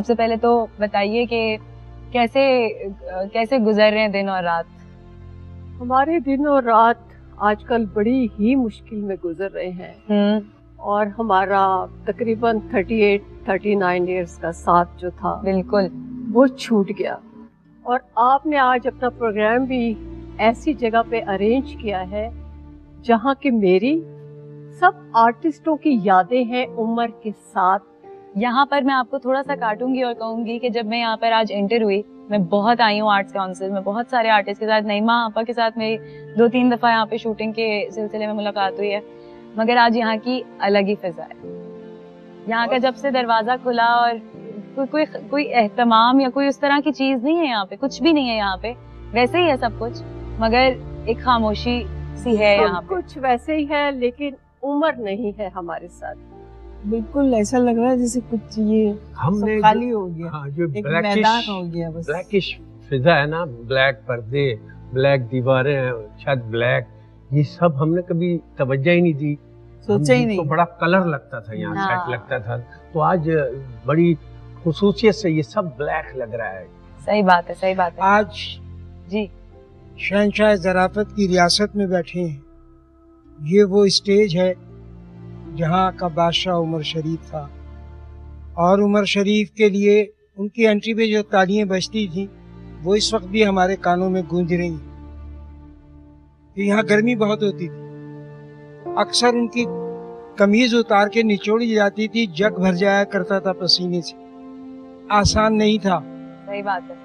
सबसे पहले तो बताइए कि कैसे गुजर रहे हैं दिन और रात। हमारे दिन और रात आजकल बड़ी ही मुश्किल में गुजर रहे हैं और हमारा तकरीबन 38-39 इयर्स का साथ जो था बिल्कुल वो छूट गया। और आपने आज अपना प्रोग्राम भी ऐसी जगह पे अरेंज किया है जहाँ की मेरी सब आर्टिस्टों की यादें हैं उमर के साथ। यहाँ पर मैं आपको थोड़ा सा काटूंगी और कहूंगी कि जब मैं यहाँ पर आज एंटर हुई, मैं बहुत आई हूँ आर्ट्स काउंसिल में, बहुत सारे आर्टिस्ट के साथ, नईमा आपा के साथ मेरी 2-3 दफा यहाँ पे शूटिंग के सिलसिले में मुलाकात हुई है, मगर आज यहाँ की अलग ही फिजा है। यहाँ का जब से दरवाजा खुला और कोई एहतमाम या कोई उस तरह की चीज नहीं है यहाँ पे, कुछ भी नहीं है यहाँ पे, वैसे ही है सब कुछ, मगर एक खामोशी सी है यहाँ पे। कुछ वैसे ही है लेकिन उम्र नहीं है हमारे साथ। बिल्कुल ऐसा लग रहा है जैसे कुछ ये हमने खाली हो गया। हाँ, जो एक मैदान हो गया बस। ब्लैकिश फिजा है ना, ब्लैक पर्दे, ब्लैक दीवारें, छत ब्लैक, ये सब हमने कभी तवज्जो ही नहीं दी, सोचा ही नहीं। तो बड़ा कलर लगता था यहाँ, सेट लगता था, तो आज बड़ी खुसूसियत से ये सब ब्लैक लग रहा है। सही बात है, सही बात है। आज जी शहंशाह ज़राफ़त की रियासत में बैठे हैं। ये वो स्टेज है जहाँ का बादशाह उमर शरीफ था, और उमर शरीफ के लिए उनकी एंट्री पे जो तालियां बजती थी वो इस वक्त भी हमारे कानों में गूंज रही हैं। यहाँ गर्मी बहुत होती थी, अक्सर उनकी कमीज उतार के निचोड़ी जाती थी, जग भर जाया करता था पसीने से, आसान नहीं था। सही बात है।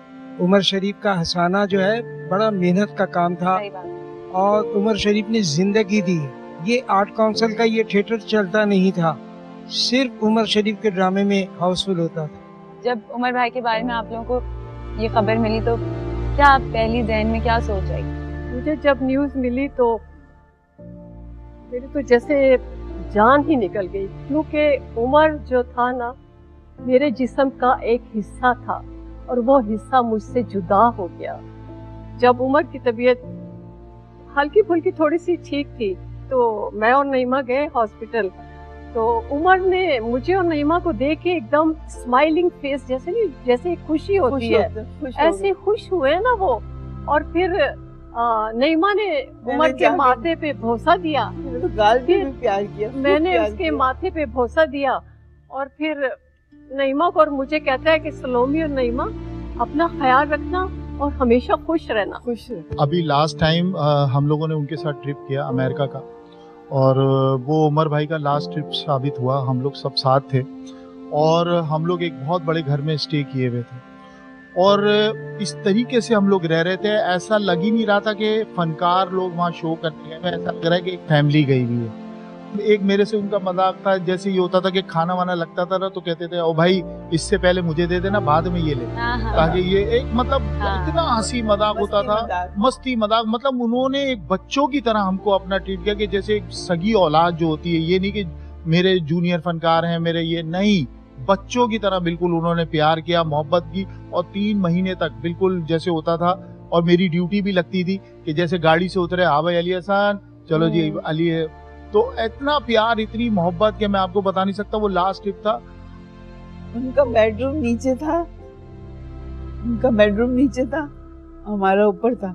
उमर शरीफ का हंसाना जो है बड़ा मेहनत का काम था, सही बात है। और उमर शरीफ ने जिंदगी दी। ये आर्ट काउंसिल का ये थिएटर चलता नहीं था, सिर्फ उमर शरीफ के ड्रामे में हाउसफुल होता था। जब उमर भाई के बारे में आप लोगों को ये खबर मिली तो क्या पहली ज़हन में क्या सोच आई? मुझे जब न्यूज़ मिली तो मेरी तो जैसे जान ही निकल गई, क्योंकि उमर जो था ना मेरे जिस्म का एक हिस्सा था और वो हिस्सा मुझसे जुदा हो गया। जब उमर की तबीयत हल्की फुल्की थोड़ी सी ठीक थी तो मैं और नईमा गए हॉस्पिटल, तो उमर ने मुझे और नईमा को देख के एकदम स्माइलिंग फेस, जैसे नहीं जैसे खुशी होती है, ऐसे खुश हुए ना वो। और फिर नईमा ने उमर के माथे पे भरोसा दिया, तो गाल भी प्यार किया, मैंने उसके माथे पे भरोसा दिया, और फिर नईमा को और मुझे कहता है कि सलोमी और नईमा अपना ख्याल रखना और हमेशा खुश रहना। खुश अभी लास्ट टाइम हम लोगों ने उनके साथ ट्रिप किया अमेरिका का, और वो उमर भाई का लास्ट ट्रिप साबित हुआ। हम लोग सब साथ थे और हम लोग एक बहुत बड़े घर में स्टे किए हुए थे, और इस तरीके से हम लोग रह रहे थे, ऐसा लग ही नहीं रहा था कि फनकार लोग वहाँ शो करते हैं, ऐसा लग रहा है कि एक फैमिली गई हुई है। एक मेरे से उनका मजाक था, जैसे ये होता था कि खाना वाना लगता था ना तो कहते थे ओ भाई इससे पहले मुझे दे देना, बाद में ये ले, ताकि ये एक मतलब इतना हंसी मजाक होता था, मस्ती मजाक, मतलब उन्होंने एक बच्चों की तरह हमको अपना ट्रीट किया, कि जैसे एक सगी औलाद जो होती है, ये नहीं कि मेरे जूनियर फनकार हैं मेरे, ये नहीं, बच्चों की तरह बिल्कुल उन्होंने प्यार किया, मोहब्बत की, और 3 महीने तक बिल्कुल जैसे होता था। और मेरी ड्यूटी भी लगती थी कि जैसे गाड़ी से उतरे, हाँ भाई अली हसन चलो जी अली है, तो इतना प्यार इतनी मोहब्बत कि मैं आपको बता नहीं सकता। वो लास्ट ट्रिप था, उनका बेडरूम नीचे था, उनका बेडरूम नीचे था, हमारा ऊपर था।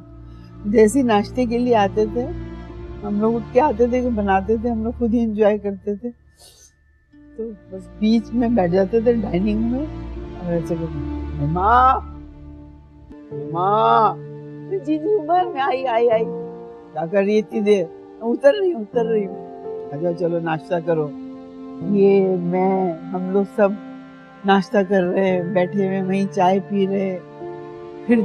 जैसे नाश्ते के लिए आते थे हम लोग, उठ के आते थे, बनाते थे, हम लोग खुद ही एंजॉय करते थे, तो बस बीच में बैठ जाते थे डाइनिंग में और ऐसे माँ जी उमर में आई क्या कर रही इतनी देर? उतर रही हूँ, अच्छा चलो नाश्ता करो। ये मैं हम लोग सब नाश्ता कर रहे, बैठे हुए वहीं चाय पी रहे, फिर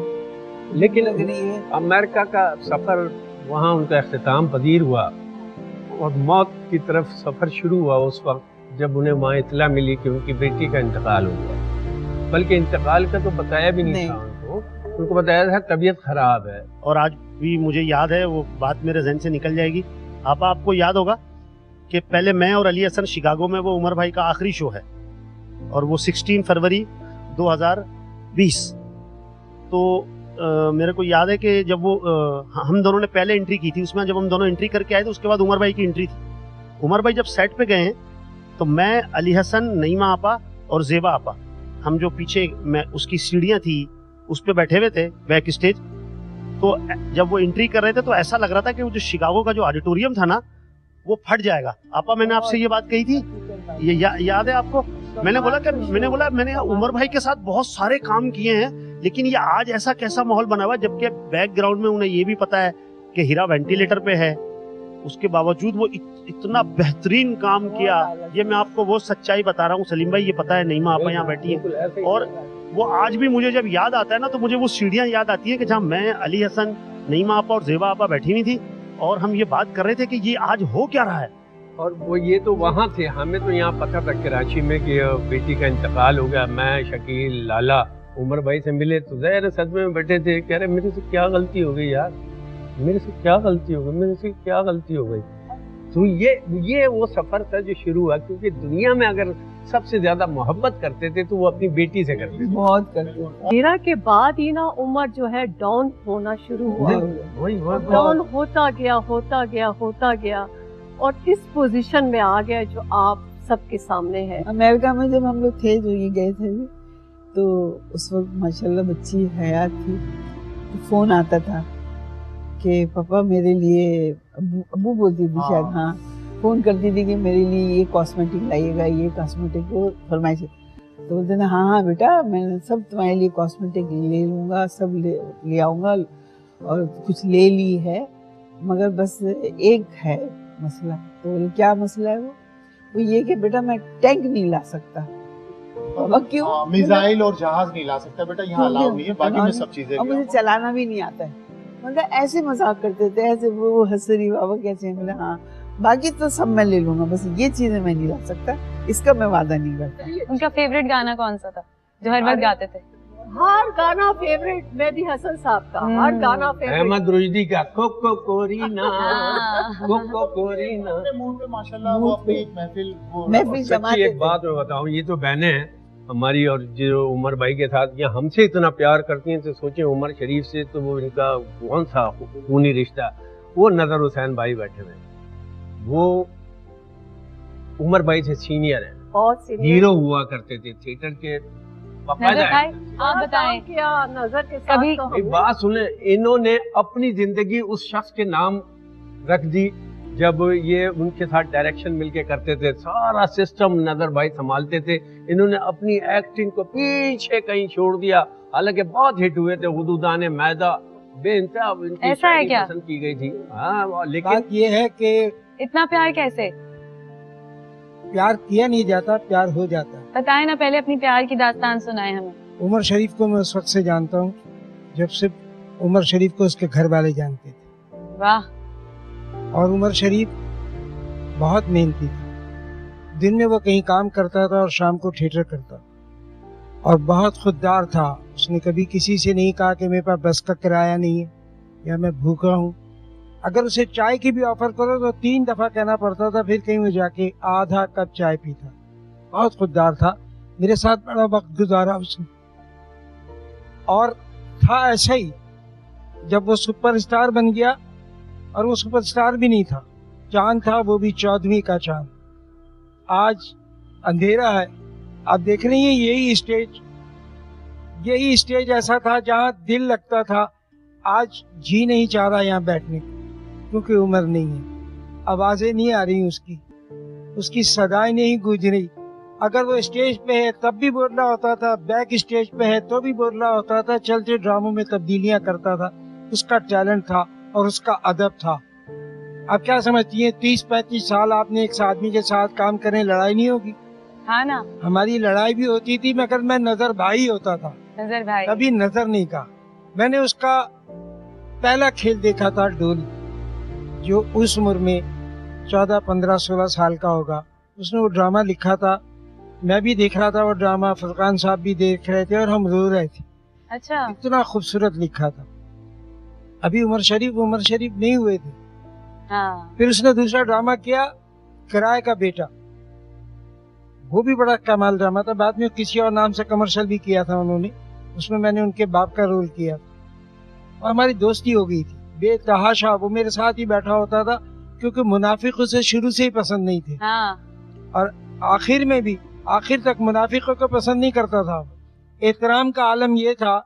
लेकिन लग रही है अमेरिका का सफर, वहाँ उनका इख्तिताम पजीर हुआ और मौत की तरफ सफर शुरू हुआ उस वक्त जब उन्हें वहाँ इतला मिली कि उनकी बेटी का इंतकाल हो गया। बल्कि इंतकाल का तो बताया भी नहीं था उनको बताया था तबीयत खराब है। और आज भी मुझे याद है, वो बात मेरे जहन से निकल जाएगी। आपको याद होगा कि पहले मैं और अली हसन शिकागो में, वो उमर भाई का आखिरी शो है, और वो 16 फरवरी 2020। तो मेरे को याद है कि जब वो हम दोनों ने पहले एंट्री की थी उसमें, जब हम दोनों एंट्री करके आए थे उसके बाद उमर भाई की एंट्री थी। उमर भाई जब सेट पे गए हैं तो मैं, अली हसन, नईमा आपा और जेबा आपा हम जो पीछे में उसकी सीढ़ियां थी उस पे बैठे हुए थे बैक स्टेज, तो जब वो एंट्री कर रहे थे तो ऐसा लग रहा था कि वो जो शिकागो का जो ऑडिटोरियम था ना वो फट जाएगा। आपा मैंने आपसे ये बात कही थी, ये याद है आपको? मैंने बोला मैंने उमर भाई के साथ बहुत सारे काम किए हैं, लेकिन ये आज ऐसा कैसा माहौल बना हुआ, जबकि बैकग्राउंड में उन्हें ये भी पता है कि हीरा वेंटिलेटर पे है, उसके बावजूद वो इतना बेहतरीन काम किया। ये मैं आपको वो सच्चाई बता रहा हूँ सलीम भाई, ये पता है नईमा आपा यहाँ बैठी है, और वो आज भी मुझे जब याद आता है ना तो मुझे वो सीढ़ियाँ याद आती है कि जहाँ मैं, अली हसन, नईमा आपा और जेबा आपा बैठी हुई थी और हम ये बात कर रहे थे कि ये आज हो क्या रहा है। और वो ये तो वहाँ थे, हमें तो यहाँ पता था कराची में कि बेटी का इंतकाल हो गया। मैं, शकील, लाला उमर भाई से मिले तो ज़ाहिर सदमे में बैठे थे, कह रहे मेरे से क्या गलती हो गई यार, मेरे से क्या गलती हो गई, मेरे से क्या गलती हो गई। तो ये वो सफर था जो शुरू हुआ, क्योंकि दुनिया में अगर सबसे ज्यादा मोहब्बत करते थे तो वो अपनी बेटी से करते थे, बहुत करते थे। हीरा के बाद ही ना उमर जो है डाउन होना शुरू हुआ, डाउन होता गया और इस पोजीशन में आ गया जो आप सबके सामने है। अमेरिका में जब हम लोग थे, जो ये गए थे भी, तो उस वक्त माशाल्लाह बच्ची हयात थी, तो फोन आता था कि पापा मेरे लिए, अब्बू बोलती थी शायद, हाँ फोन करती थी कि मेरे लिए ये कॉस्मेटिक लाइएगा, ये कॉस्मेटिक को फरमाइश, तो बोलते ना हाँ बेटा मैं सब तुम्हारे लिए कॉस्मेटिक ले लूँगा, सब ले आऊँगा, और कुछ ले ली है, मगर बस एक है मसला। तो बोले क्या मसला है? वो ये कि बेटा मैं टैंक नहीं ला सकता। अब क्यों? मिसाइल और जहाज नहीं ला सकता बेटा, यहाँ अलाउ नहीं है, बाकी में सब चीजें, और मुझे चलाना भी नहीं आता है। मतलब ऐसे मजाक करते थे, ऐसे वो हंसरी बाबा कैसे, बोले हाँ बाकी तो सब मैं ले लूंगा, बस ये चीजें मैं नहीं ला सकता, इसका मैं वादा नहीं करता। उनका फेवरेट गाना कौन सा था जो हर वक्त गाते थे? हर गाना फेवरेट, मेहदी हसन साहब का हर गाना फेवरेट, अहमद रुश्दी का कोको कोरीना, कोको कोरीना। मुंह पे माशाल्लाह वो अपनी एक महफिल जमाते। एक बात मैं बताऊं, ये तो बहनें हैं हमारी, और जो उमर भाई के साथ ये हमसे इतना प्यार करती हैं, तो सोचे उमर शरीफ से तो वो इनका कौन सा खूनी रिश्ता। वो नजर हुसैन भाई बैठे हुए, वो उमर भाई से सीनियर है, बहुत सीनियर, हीरो हुआ करते थे थिएटर के। आप बताएं क्या नजर के साथ कभी तो बात सुने, इन्होंने अपनी जिंदगी उस शख्स के नाम रख दी जब ये उनके साथ डायरेक्शन मिलके करते थे, सारा सिस्टम नजर भाई संभालते थे। इन्होंने अपनी एक्टिंग को पीछे कहीं छोड़ दिया, हालांकि बहुत हिट हुए थे, हुदूदाने मैदा बेइंतहा इनकी ऐसा है क्या? पसंद की गई थी। हाँ, लेकिन बात ये है कि इतना प्यार कैसे? प्यार किया नहीं जाता, प्यार हो जाता है। बताएं ना, पहले अपनी प्यार की दास्तान सुनाएं हमें। उमर शरीफ को मैं उस वक्त से जानता हूँ जब सिर्फ उमर शरीफ को उसके घर वाले जानते थे। वाह। और उमर शरीफ बहुत मेहनती था, दिन में वो कहीं काम करता था और शाम को थिएटर करता, और बहुत खुददार था। उसने कभी किसी से नहीं कहा कि मेरे पास बस का किराया नहीं है या मैं भूखा हूँ। अगर उसे चाय की भी ऑफर करो तो 3 दफा कहना पड़ता था, फिर कहीं वो जाके आधा कप चाय पीता। बहुत खुददार था, मेरे साथ बड़ा वक्त गुजारा उसने। और था ऐसा ही, जब वो सुपरस्टार बन गया, और वो सुपरस्टार भी नहीं था, चांद था, वो भी 14वीं का चांद। आज अंधेरा है, आप देख रही हैं, यही स्टेज ऐसा था जहाँ दिल लगता था। आज जी नहीं चाह रहा यहाँ बैठने को, क्योंकि उम्र नहीं है, आवाजें नहीं आ रही उसकी सदाएं नहीं गूंज रही। अगर वो स्टेज पे है तब भी बोल रहा होता था, बैक स्टेज पे है तो भी बोल रहा होता था, चलते ड्रामों में तब्दीलियां करता था। उसका टैलेंट था और उसका अदब था। आप क्या समझती हैं, 30-35 साल आपने एक आदमी के साथ काम करें, लड़ाई नहीं होगी? हाँ ना, हमारी लड़ाई भी होती थी, मगर मैं नजर भाई होता था, नजर भाई, कभी नजर नहीं कहा। मैंने उसका पहला खेल देखा था डोली, जो उस उम्र में 14, 15, 16 साल का होगा। उसने वो ड्रामा लिखा था, मैं भी देख रहा था वो ड्रामा, फरकान साहब भी देख रहे थे और हम रो रहे थे। अच्छा, इतना खूबसूरत लिखा था। अभी उमर शरीफ नहीं हुए थे। हाँ। फिर उसने दूसरा ड्रामा किया, किराए का बेटा, वो भी बड़ा कमाल ड्रामा था। बाद में किसी और नाम से कमर्शियल भी किया था उन्होंने, उसमें मैंने उनके बाप का रोल किया था और हमारी दोस्ती हो गई थी बेतहाशा। वो मेरे साथ ही बैठा होता था, क्योंकि मुनाफिक उसे शुरू से ही पसंद नहीं थे। हाँ। और आखिर में भी आखिर तक मुनाफिकों को पसंद नहीं करता था। एहतराम का आलम यह था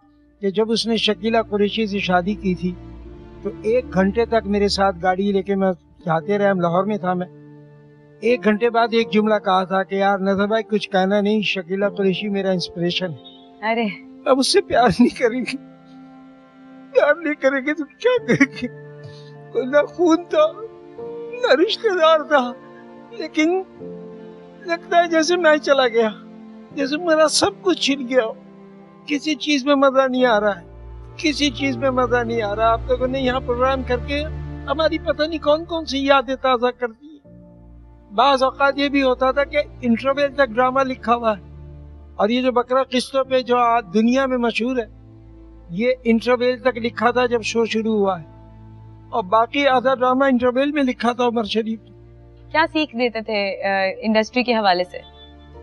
कि जब उसने शकीला कुरैशी से शादी की थी तो 1 घंटे तक मेरे साथ गाड़ी लेके मैं जाते रहे, लाहौर में था मैं। 1 घंटे बाद एक जुमला कहा था कि यार नजर भाई कुछ कहना नहीं, शकीला कुरैशी मेरा इंस्पिरेशन है। अरे अब उससे प्यार नहीं करेंगे, प्यार नहीं करेंगे तो क्या करेंगे? कोई ना खून था ना रिश्तेदार था, लेकिन लगता है जैसे मैं चला गया, जैसे मेरा सब कुछ छिन गया। किसी चीज में मजा नहीं आ रहा है, किसी चीज में मजा नहीं आ रहा। आप लोगों ने यहाँ प्रोग्राम करके हमारी पता नहीं कौन कौन सी यादें ताजा कर दी। बाज औकात ये भी होता था कि इंटरवल तक ड्रामा लिखा हुआ है, और ये जो बकरा किस्तों पे जो आज दुनिया में मशहूर है, ये इंटरवल तक लिखा था जब शो शुरू हुआ है, और बाकी आधा ड्रामा इंटरवल में लिखा था उमर शरीफ। क्या सीख देते थे इंडस्ट्री के हवाले से?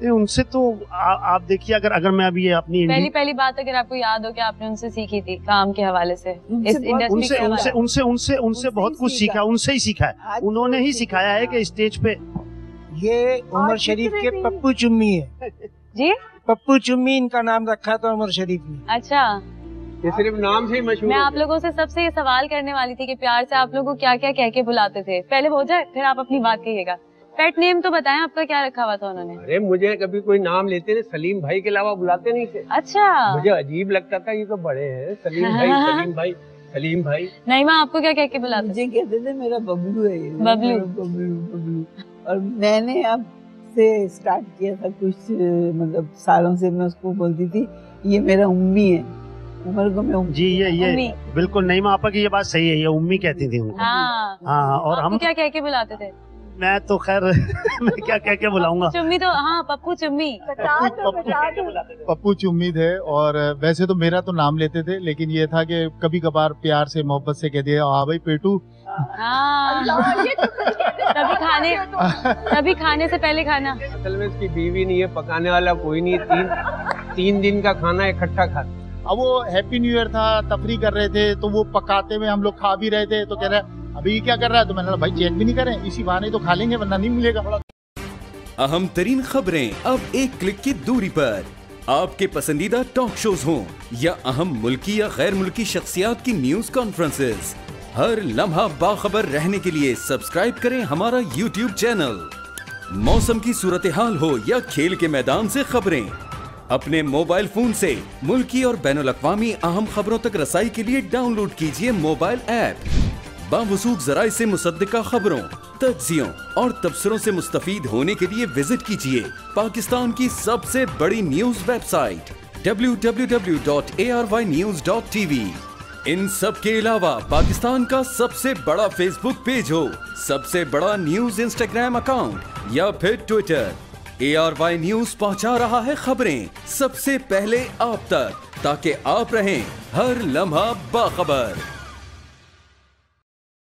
उनसे तो आप देखिए, अगर मैं अभी अपनी पहली बात अगर आपको याद हो कि आपने उनसे सीखी थी काम के हवाले से, इस इंडस्ट्री के हवाले से? उनसे बहुत कुछ सीखा, उनसे ही सीखा है, उन्होंने ही सिखाया है कि स्टेज पे। ये उमर शरीफ के पप्पू चुम्मी है जी, पप्पू चुम्मी इनका नाम रखा था उमर शरीफ ने। अच्छा, ये सिर्फ नाम से ही मशहूर। मैं आप लोगों से सबसे ये सवाल करने वाली थी कि प्यार से आप लोगों को क्या क्या कह के बुलाते थे। पहले हो जाए फिर आप अपनी बात कहिएगा। पेट नेम तो बताएं, आपका क्या रखा हुआ था उन्होंने? अरे मुझे कभी कोई नाम लेते थे सलीम भाई के अलावा बुलाते नहीं थे। अच्छा, मुझे अजीब लगता था, ये तो बड़े हैं, सलीम भाई सलीम भाई सलीम भाई। नईमा आपको क्या कह के बुलाते? मुझे कहते थे मेरा बबलू है, बबलू बबलू। और मैंने अब से स्टार्ट किया था कुछ मतलब सालों से, मैं उसको बोलती थी ये मेरा उम्मी है। उमर को मैं जी ये बिल्कुल नईमा आपा की ये बात सही है, ये उम्मी कहती थी उनको। हाँ, और हम क्या कह के बुलाते थे? मैं तो खैर मैं क्या कह के बुलाऊंगा? चुम्मी तो हाँ, पप्पू चुम्मी। पप्पू चुम्मी थे। और वैसे तो मेरा तो नाम लेते थे, लेकिन ये था कि कभी कभार प्यार से मोहब्बत से कह दिया हाँ भाई पेटू। हाँ, तभी खाने से पहले खाना। असल में इसकी बीवी नहीं है, पकाने वाला कोई नहीं, 3 दिन का खाना इकट्ठा खाता। अब वो हैप्पी न्यू ईयर था, तफरी कर रहे थे, तो वो पकाते में हम लोग खा भी रहे थे, तो कह रहे अभी क्या कर रहा है? तो मैंने कहा भाई चेक भी नहीं करें, इसी बहाने तो खा लेंगे वरना नहीं मिलेगा। अहम तरीन खबरें अब एक क्लिक की दूरी पर। आपके पसंदीदा टॉक शोज हों या अहम मुल्की या गैर मुल्की शख्सियात की न्यूज कॉन्फ्रेंसेस, हर लम्हा बाखबर रहने के लिए सब्सक्राइब करें हमारा YouTube चैनल। मौसम की सूरत हाल हो या खेल के मैदान से खबरें, अपने मोबाइल फोन से मुल्की और बैनुल-अक़वामी अहम खबरों तक रसाई के लिए डाउनलोड कीजिए मोबाइल ऐप। बावसूख ज़राए से मुसद्दिका खबरों, तज्ज़ियों और तबसरों से मुस्तफ़ीद होने के लिए विजिट कीजिए पाकिस्तान की सबसे बड़ी न्यूज वेबसाइट www.arynews.tv। इन सब के अलावा पाकिस्तान का सबसे बड़ा फेसबुक पेज हो, सबसे बड़ा न्यूज इंस्टाग्राम अकाउंट या फिर ट्विटर, ARY न्यूज पहुंचा रहा है खबरें सबसे पहले आप तक, ताकि आप रहें हर लम्हा बाखबर।